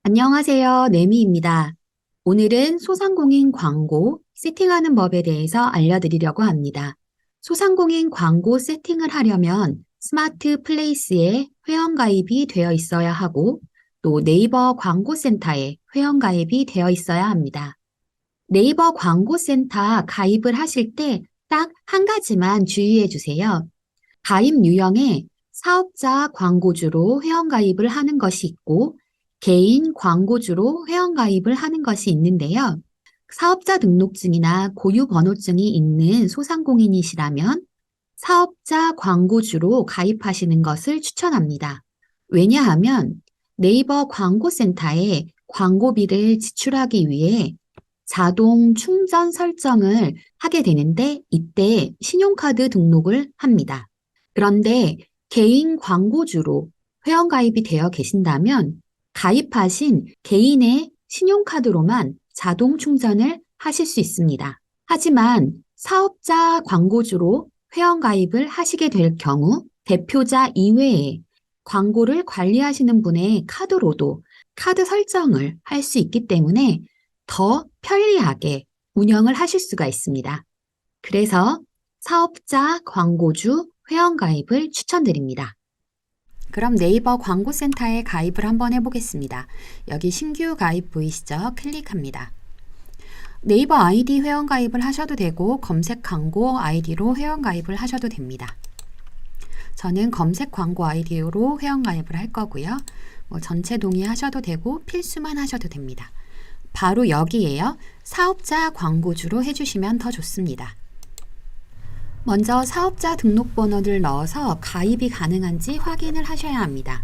안녕하세요. 네미입니다. 오늘은 소상공인 광고 세팅하는 법에 대해서 알려드리려고 합니다. 소상공인 광고 세팅을 하려면 스마트 플레이스에 회원가입이 되어 있어야 하고 또 네이버 광고센터에 회원가입이 되어 있어야 합니다. 네이버 광고센터 가입을 하실 때 딱 한 가지만 주의해 주세요. 가입 유형에 사업자 광고주로 회원가입을 하는 것이 있고 개인 광고주로 회원가입을 하는 것이 있는데요. 사업자 등록증이나 고유 번호증이 있는 소상공인이시라면 사업자 광고주로 가입하시는 것을 추천합니다. 왜냐하면 네이버 광고센터에 광고비를 지출하기 위해 자동 충전 설정을 하게 되는데 이때 신용카드 등록을 합니다. 그런데 개인 광고주로 회원가입이 되어 계신다면 가입하신 개인의 신용카드로만 자동 충전을 하실 수 있습니다. 하지만 사업자 광고주로 회원가입을 하시게 될 경우 대표자 이외에 광고를 관리하시는 분의 카드로도 카드 설정을 할 수 있기 때문에 더 편리하게 운영을 하실 수가 있습니다. 그래서 사업자 광고주 회원가입을 추천드립니다. 그럼 네이버 광고센터에 가입을 한번 해보겠습니다. 여기 신규 가입 보이시죠? 클릭합니다. 네이버 아이디 회원가입을 하셔도 되고 검색 광고 아이디로 회원가입을 하셔도 됩니다. 저는 검색 광고 아이디로 회원가입을 할 거고요. 전체 동의하셔도 되고 필수만 하셔도 됩니다. 바로 여기에요. 사업자 광고주로 해주시면 더 좋습니다. 먼저 사업자 등록번호를 넣어서 가입이 가능한지 확인을 하셔야 합니다.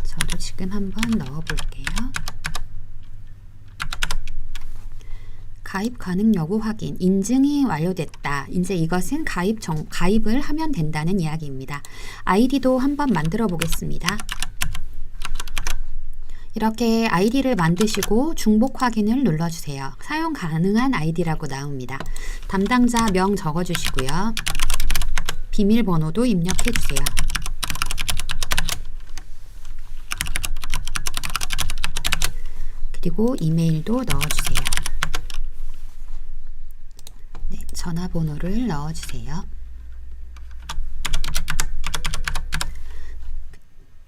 저도 지금 한번 넣어볼게요. 가입 가능 여부 확인, 인증이 완료됐다. 이제 이것은 가입을 하면 된다는 이야기입니다. 아이디도 한번 만들어 보겠습니다. 이렇게 아이디를 만드시고 중복 확인을 눌러주세요. 사용 가능한 아이디라고 나옵니다. 담당자 명 적어주시고요. 비밀번호도 입력해주세요. 그리고 이메일도 넣어주세요. 네, 전화번호를 넣어주세요.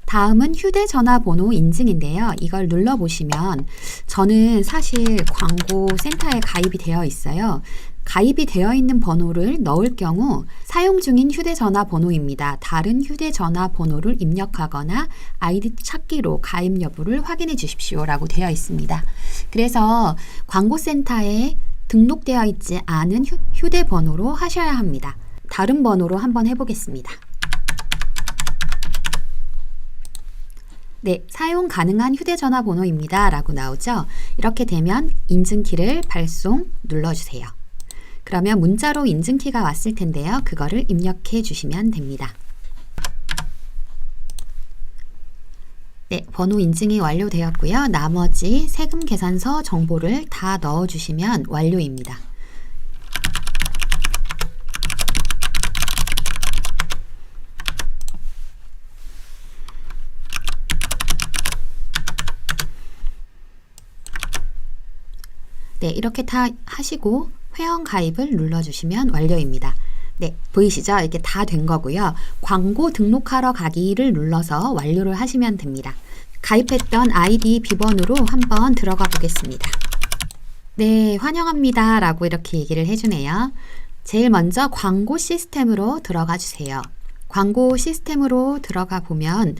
다음은 휴대전화번호 인증인데요. 이걸 눌러보시면 저는 사실 광고센터에 가입이 되어 있어요. 가입이 되어 있는 번호를 넣을 경우 사용 중인 휴대전화번호입니다. 다른 휴대전화번호를 입력하거나 아이디 찾기로 가입 여부를 확인해 주십시오 라고 되어 있습니다. 그래서 광고센터에 등록되어 있지 않은 휴대번호로 하셔야 합니다. 다른 번호로 한번 해보겠습니다. 네, 사용 가능한 휴대전화 번호입니다 라고 나오죠. 이렇게 되면 인증키를 발송 눌러주세요. 그러면 문자로 인증키가 왔을 텐데요. 그거를 입력해 주시면 됩니다. 네, 번호 인증이 완료되었고요. 나머지 세금 계산서 정보를 다 넣어주시면 완료입니다. 네, 이렇게 다 하시고 회원 가입을 눌러주시면 완료입니다. 네, 보이시죠? 이렇게 다 된 거고요. 광고 등록하러 가기를 눌러서 완료를 하시면 됩니다. 가입했던 아이디 비번으로 한번 들어가 보겠습니다. 네, 환영합니다 라고 이렇게 얘기를 해주네요. 제일 먼저 광고 시스템으로 들어가 주세요. 광고 시스템으로 들어가 보면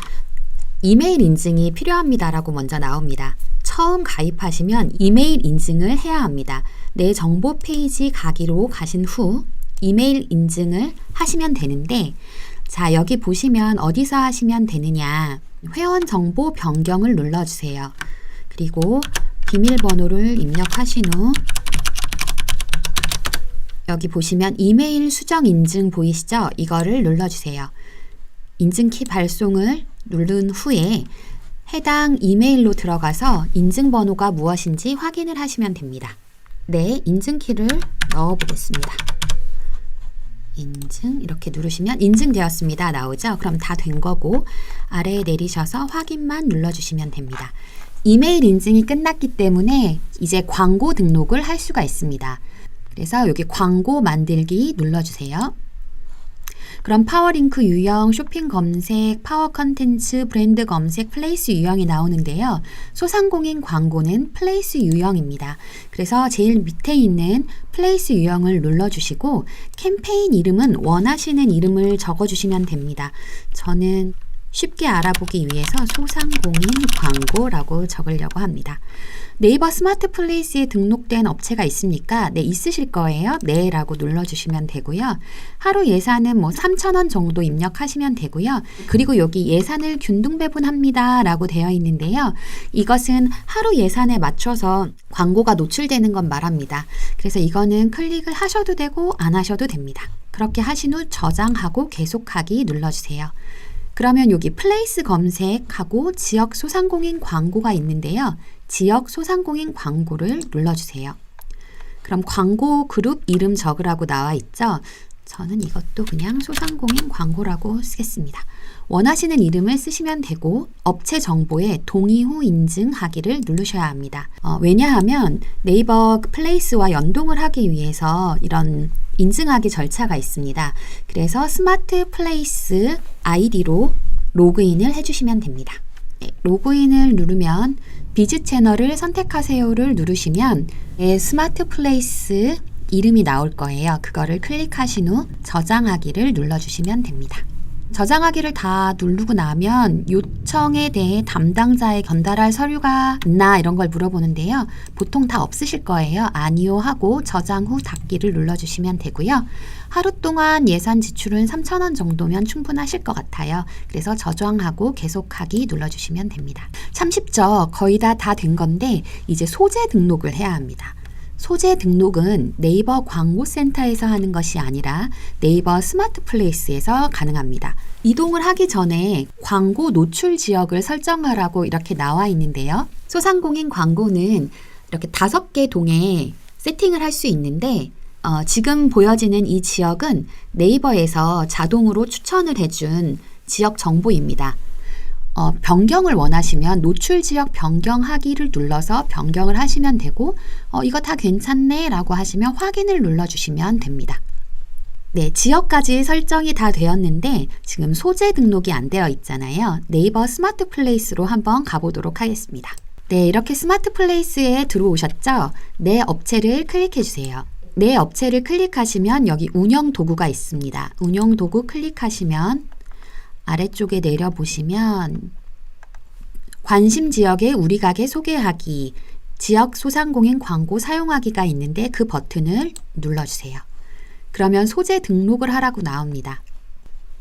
이메일 인증이 필요합니다 라고 먼저 나옵니다. 처음 가입하시면 이메일 인증을 해야 합니다. 내 정보 페이지 가기로 가신 후 이메일 인증을 하시면 되는데, 자, 여기 보시면 어디서 하시면 되느냐, 회원 정보 변경을 눌러주세요. 그리고 비밀번호를 입력하신 후 여기 보시면 이메일 수정 인증 보이시죠? 이거를 눌러주세요. 인증키 발송을 누른 후에 해당 이메일로 들어가서 인증번호가 무엇인지 확인을 하시면 됩니다. 네, 인증키를 넣어 보겠습니다. 인증 이렇게 누르시면 인증되었습니다 나오죠? 그럼 다 된 거고 아래에 내리셔서 확인만 눌러주시면 됩니다. 이메일 인증이 끝났기 때문에 이제 광고 등록을 할 수가 있습니다. 그래서 여기 광고 만들기 눌러주세요. 그럼 파워링크 유형, 쇼핑 검색, 파워 컨텐츠, 브랜드 검색, 플레이스 유형이 나오는데요. 소상공인 광고는 플레이스 유형입니다. 그래서 제일 밑에 있는 플레이스 유형을 눌러주시고 캠페인 이름은 원하시는 이름을 적어주시면 됩니다. 저는 쉽게 알아보기 위해서 소상공인 광고라고 적으려고 합니다. 네이버 스마트 플레이스에 등록된 업체가 있습니까? 네, 있으실 거예요. 네 라고 눌러주시면 되고요. 하루 예산은 뭐 3,000원 정도 입력하시면 되고요. 그리고 여기 예산을 균등 배분합니다 라고 되어 있는데요. 이것은 하루 예산에 맞춰서 광고가 노출되는 건 말합니다. 그래서 이거는 클릭을 하셔도 되고 안 하셔도 됩니다. 그렇게 하신 후 저장하고 계속하기 눌러주세요. 그러면 여기 플레이스 검색하고 지역 소상공인 광고가 있는데요. 지역 소상공인 광고를 눌러주세요. 그럼 광고 그룹 이름 적으라고 나와 있죠? 저는 이것도 그냥 소상공인 광고라고 쓰겠습니다. 원하시는 이름을 쓰시면 되고 업체 정보에 동의 후 인증하기를 누르셔야 합니다. 왜냐하면 네이버 플레이스와 연동을 하기 위해서 이런 인증하기 절차가 있습니다. 그래서 스마트 플레이스 아이디로 로그인을 해주시면 됩니다. 네, 로그인을 누르면 비즈 채널을 선택하세요를 누르시면 스마트 플레이스 이름이 나올 거예요. 그거를 클릭하신 후 저장하기를 눌러주시면 됩니다. 저장하기를 다 누르고 나면 요청에 대해 담당자에 전달할 서류가 있나 이런 걸 물어보는데요. 보통 다 없으실 거예요. 아니요 하고 저장 후 닫기를 눌러주시면 되고요. 하루 동안 예산 지출은 3,000원 정도면 충분하실 것 같아요. 그래서 저장하고 계속하기 눌러주시면 됩니다. 참 쉽죠? 거의 다 된 건데 이제 소재 등록을 해야 합니다. 소재 등록은 네이버 광고센터에서 하는 것이 아니라 네이버 스마트 플레이스에서 가능합니다. 이동을 하기 전에 광고 노출 지역을 설정하라고 이렇게 나와 있는데요. 소상공인 광고는 이렇게 5개 동에 세팅을 할 수 있는데 지금 보여지는 이 지역은 네이버에서 자동으로 추천을 해준 지역 정보입니다. 변경을 원하시면 노출 지역 변경하기를 눌러서 변경을 하시면 되고 이거 다 괜찮네 라고 하시면 확인을 눌러주시면 됩니다. 네, 지역까지 설정이 다 되었는데 지금 소재 등록이 안 되어 있잖아요. 네이버 스마트 플레이스로 한번 가보도록 하겠습니다. 네, 이렇게 스마트 플레이스에 들어오셨죠? 내 업체를 클릭해 주세요. 내 업체를 클릭하시면 여기 운영 도구가 있습니다. 운영 도구 클릭하시면 아래쪽에 내려보시면 관심 지역에 우리 가게 소개하기, 지역 소상공인 광고 사용하기가 있는데 그 버튼을 눌러주세요. 그러면 소재 등록을 하라고 나옵니다.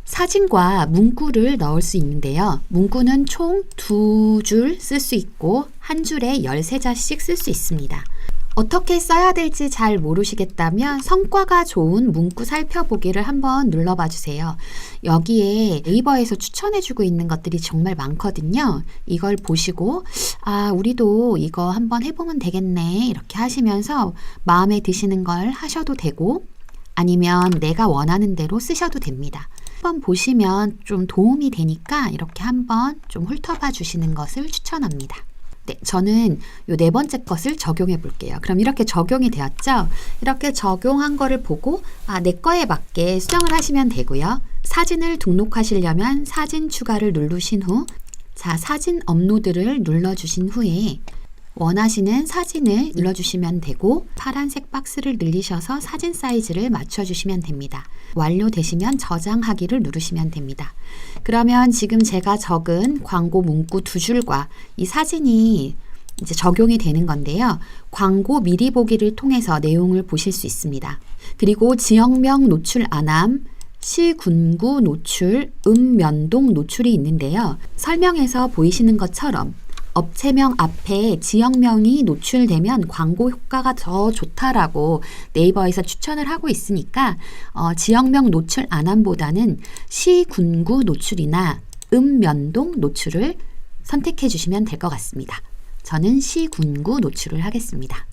사진과 문구를 넣을 수 있는데요. 문구는 총 2줄 쓸 수 있고 한 줄에 13자씩 쓸 수 있습니다. 어떻게 써야 될지 잘 모르시겠다면 성과가 좋은 문구 살펴보기를 한번 눌러봐 주세요. 여기에 네이버에서 추천해주고 있는 것들이 정말 많거든요. 이걸 보시고 우리도 이거 한번 해보면 되겠네 이렇게 하시면서 마음에 드시는 걸 하셔도 되고 아니면 내가 원하는 대로 쓰셔도 됩니다. 한번 보시면 좀 도움이 되니까 이렇게 한번 좀 훑어봐 주시는 것을 추천합니다. 네, 저는 요 4번째 것을 적용해 볼게요. 그럼 이렇게 적용이 되었죠? 이렇게 적용한 거를 보고 내 거에 맞게 수정을 하시면 되고요. 사진을 등록하시려면 사진 추가를 누르신 후 사진 업로드를 눌러주신 후에 원하시는 사진을 눌러주시면 되고 파란색 박스를 늘리셔서 사진 사이즈를 맞춰주시면 됩니다. 완료되시면 저장하기를 누르시면 됩니다. 그러면 지금 제가 적은 광고 문구 2줄과 이 사진이 이제 적용이 되는 건데요. 광고 미리 보기를 통해서 내용을 보실 수 있습니다. 그리고 지역명 노출 안함, 시, 군구 노출, 면동 노출이 있는데요. 설명에서 보이시는 것처럼 업체명 앞에 지역명이 노출되면 광고 효과가 더 좋다라고 네이버에서 추천을 하고 있으니까 지역명 노출 안함보다는 시, 군구 노출이나 면동 노출을 선택해 주시면 될 것 같습니다. 저는 시, 군구 노출을 하겠습니다.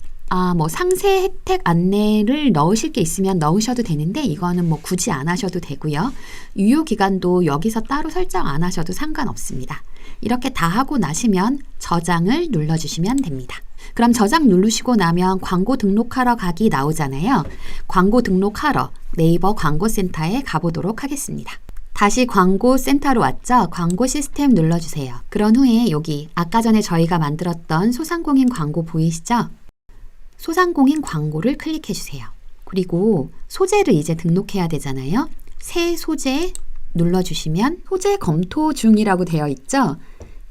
상세 혜택 안내를 넣으실 게 있으면 넣으셔도 되는데 이거는 굳이 안 하셔도 되고요. 유효 기간도 여기서 따로 설정 안 하셔도 상관없습니다. 이렇게 다 하고 나시면 저장을 눌러주시면 됩니다. 그럼 저장 누르시고 나면 광고 등록하러 가기 나오잖아요. 광고 등록하러 네이버 광고센터에 가보도록 하겠습니다. 다시 광고센터로 왔죠? 광고 시스템 눌러주세요. 그런 후에 여기 아까 전에 저희가 만들었던 소상공인 광고 보이시죠? 소상공인 광고를 클릭해주세요. 그리고 소재를 이제 등록해야 되잖아요. 새 소재 눌러주시면 소재 검토 중이라고 되어 있죠?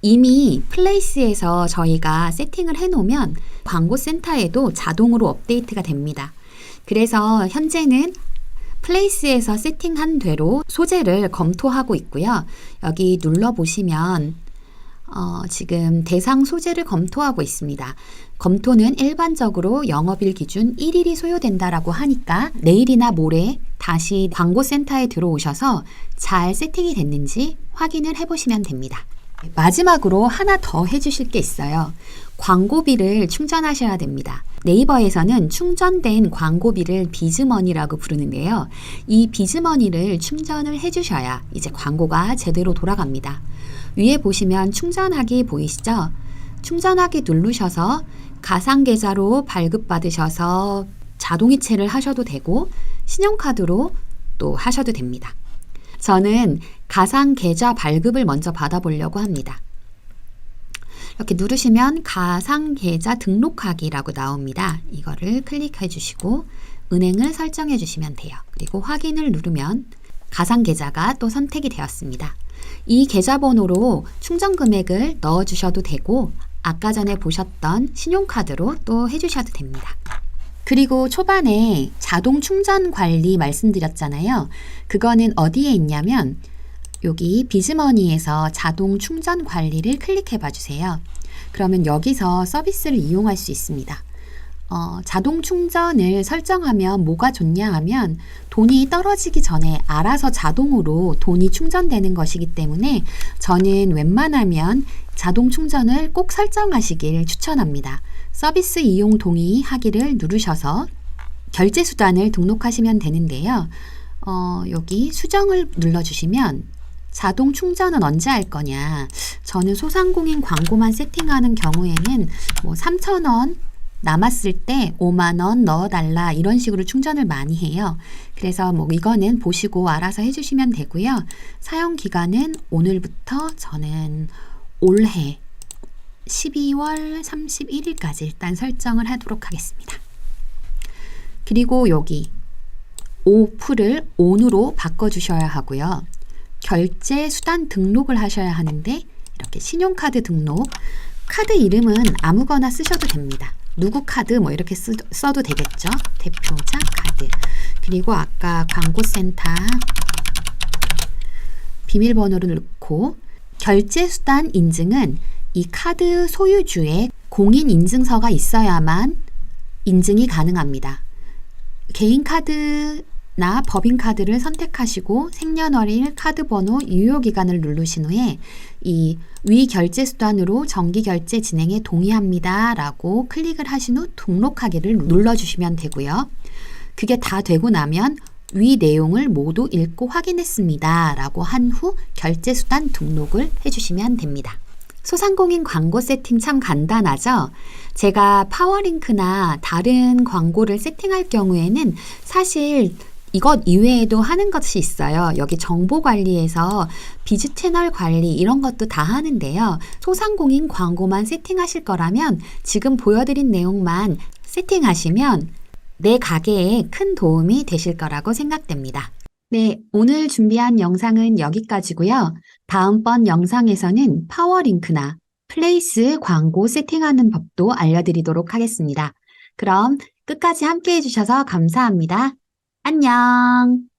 이미 플레이스에서 저희가 세팅을 해놓으면 광고센터에도 자동으로 업데이트가 됩니다. 그래서 현재는 플레이스에서 세팅한 대로 소재를 검토하고 있고요. 여기 눌러보시면 지금 대상 소재를 검토하고 있습니다. 검토는 일반적으로 영업일 기준 1일이 소요된다라고 하니까 내일이나 모레 다시 광고센터에 들어오셔서 잘 세팅이 됐는지 확인을 해보시면 됩니다. 마지막으로 하나 더 해주실 게 있어요. 광고비를 충전하셔야 됩니다. 네이버에서는 충전된 광고비를 비즈머니라고 부르는데요. 이 비즈머니를 충전을 해주셔야 이제 광고가 제대로 돌아갑니다. 위에 보시면 충전하기 보이시죠? 충전하기 누르셔서 가상계좌로 발급받으셔서 자동이체를 하셔도 되고 신용카드로 또 하셔도 됩니다. 저는 가상계좌 발급을 먼저 받아보려고 합니다. 이렇게 누르시면 가상계좌 등록하기라고 나옵니다. 이거를 클릭해 주시고 은행을 설정해 주시면 돼요. 그리고 확인을 누르면 가상계좌가 또 선택이 되었습니다. 이 계좌번호로 충전 금액을 넣어 주셔도 되고 아까 전에 보셨던 신용카드로 또 해주셔도 됩니다. 그리고 초반에 자동 충전 관리 말씀드렸잖아요. 그거는 어디에 있냐면 여기 비즈머니에서 자동 충전 관리를 클릭해 봐 주세요. 그러면 여기서 서비스를 이용할 수 있습니다. 자동 충전을 설정하면 뭐가 좋냐 하면 돈이 떨어지기 전에 알아서 자동으로 돈이 충전되는 것이기 때문에 저는 웬만하면 자동 충전을 꼭 설정하시길 추천합니다. 서비스 이용 동의하기를 누르셔서 결제 수단을 등록하시면 되는데요. 여기 수정을 눌러주시면 자동 충전은 언제 할 거냐? 저는 소상공인 광고만 세팅하는 경우에는 뭐 3,000원 남았을 때 5만 원 넣어달라 이런 식으로 충전을 많이 해요. 그래서 뭐 이거는 보시고 알아서 해주시면 되고요. 사용 기간은 오늘부터 저는 올해 12월 31일까지 일단 설정을 하도록 하겠습니다. 그리고 여기 오프를 ON으로 바꿔주셔야 하고요. 결제 수단 등록을 하셔야 하는데 이렇게 신용카드 등록, 카드 이름은 아무거나 쓰셔도 됩니다. 누구 카드 뭐 이렇게 써도 되겠죠. 대표자 카드. 그리고 아까 광고센터 비밀번호를 넣고 결제 수단 인증은 이 카드 소유주의 공인인증서가 있어야만 인증이 가능합니다. 개인 카드나 법인카드를 선택하시고 생년월일, 카드번호, 유효기간을 누르신 후에 이 위 결제 수단으로 정기결제 진행에 동의합니다 라고 클릭을 하신 후 등록하기를 눌러주시면 되고요. 그게 다 되고 나면 위 내용을 모두 읽고 확인했습니다 라고 한 후 결제 수단 등록을 해주시면 됩니다. 소상공인 광고 세팅 참 간단하죠? 제가 파워링크나 다른 광고를 세팅할 경우에는 사실 이것 이외에도 하는 것이 있어요. 여기 정보 관리에서 비즈 채널 관리 이런 것도 다 하는데요. 소상공인 광고만 세팅하실 거라면 지금 보여드린 내용만 세팅하시면 내 가게에 큰 도움이 되실 거라고 생각됩니다. 네, 오늘 준비한 영상은 여기까지고요. 다음번 영상에서는 파워링크나 플레이스 광고 세팅하는 법도 알려드리도록 하겠습니다. 그럼 끝까지 함께 해주셔서 감사합니다. 안녕!